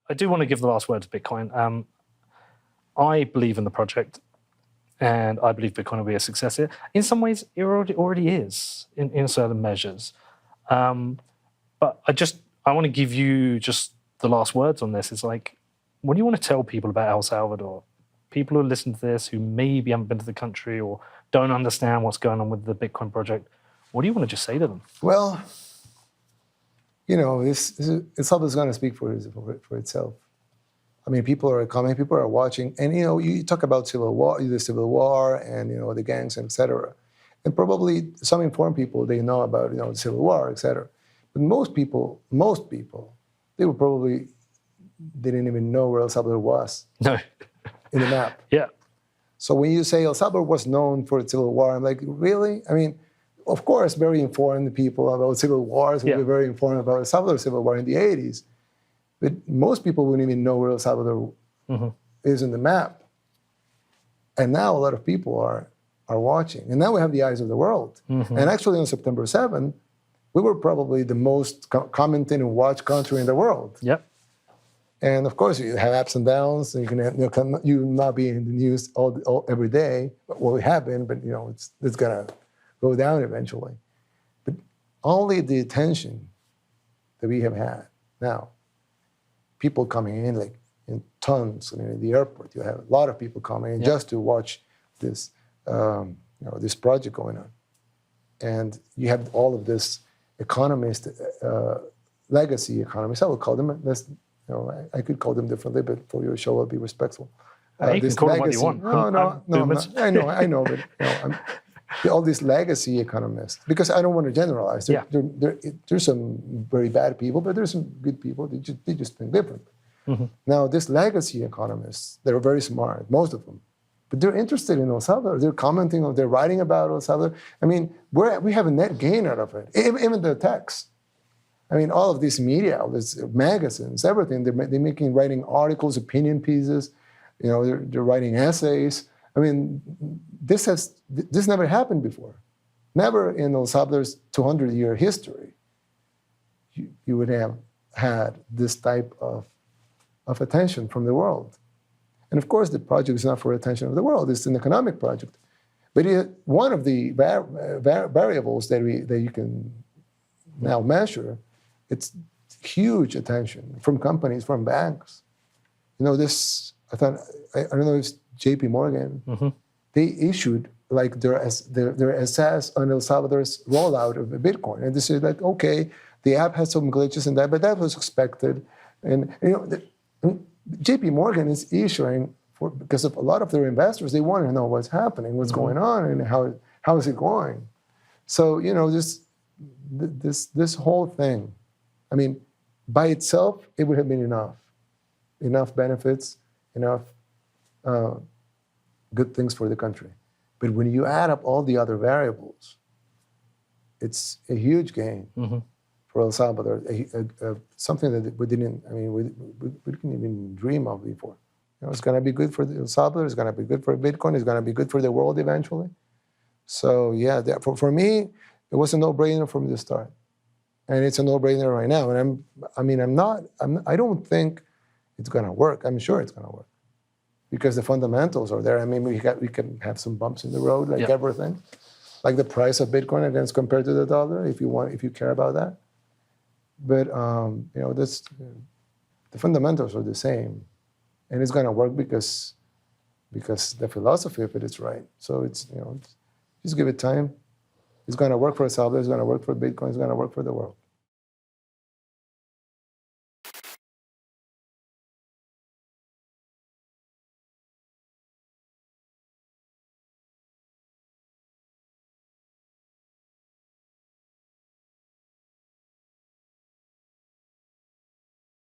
I do want to give the last word to Bitcoin. I believe in the project, and I believe Bitcoin will be a success here. In some ways, it already is in certain measures. But I want to give you just the last words on this. It's like, what do you want to tell people about El Salvador? People who listen to this, who maybe haven't been to the country or don't understand what's going on with the Bitcoin project, what do you want to just say to them? Well, El Salvador is going to speak for itself. I mean, people are coming, people are watching, and you talk about the civil war, and the gangs, etc. And probably some informed people, they know about the civil war, etc. But most people, they were probably didn't even know where El Salvador was. No. In the map. Yeah. So when you say El Salvador was known for its civil war, I'm like, really? I mean, of course, very informed people about civil wars will be very informed about El Salvador civil war in the 80s. But most people wouldn't even know where El Salvador is in the map. And now a lot of people are watching. And now we have the eyes of the world. And actually on September 7th, we were probably the most commented and watched country in the world. Yep. And of course, you have ups and downs. And you not be in the news every day. Well, we have been, but it's gonna go down eventually. But only the attention that we have had now, people coming in like in tons. In the airport, you have a lot of people coming in just to watch this, this project going on. And you have all of this economist, legacy economists. I would call them. I could call them differently, but for your show, I'll be respectful. You can call them what you want. No. I know, but all these legacy economists, because I don't want to generalize. There's some very bad people, but there's some good people. They just think different. Now, these legacy economists, they're very smart, most of them, but they're interested in El Salvador. They're commenting, they're writing about El Salvador. I mean, we have a net gain out of it, even the tax. I mean, all of this media, all these magazines, everything, they're writing articles, opinion pieces, they're writing essays. I mean, this never happened before. Never in El Salvador's 200-year history, you would have had this type of attention from the world. And of course, the project is not for attention of the world. It's an economic project. But one of the variables that you can now measure, it's huge attention from companies, from banks. I don't know if it's JP Morgan, they issued like their assess on El Salvador's rollout of Bitcoin. And they said like, okay, the app has some glitches in that, but that was expected. And JP Morgan is issuing because of a lot of their investors, they want to know what's happening, what's going on, and how is it going. So this whole thing, I mean, by itself, it would have been enough benefits, enough good things for the country. But when you add up all the other variables, it's a huge gain for El Salvador, something that we didn't even dream of before. It's going to be good for El Salvador, it's going to be good for Bitcoin, it's going to be good for the world eventually. So yeah, for me, it was a no-brainer from the start. And it's a no-brainer right now. And I don't think it's going to work. I'm sure it's going to work because the fundamentals are there. I mean, we can have some bumps in the road, like everything, like the price of Bitcoin against compared to the dollar, if you care about that. But the fundamentals are the same, and it's going to work because the philosophy of it is right. So it's just give it time. It's going to work for El Salvador. It's going to work for Bitcoin. It's going to work for the world.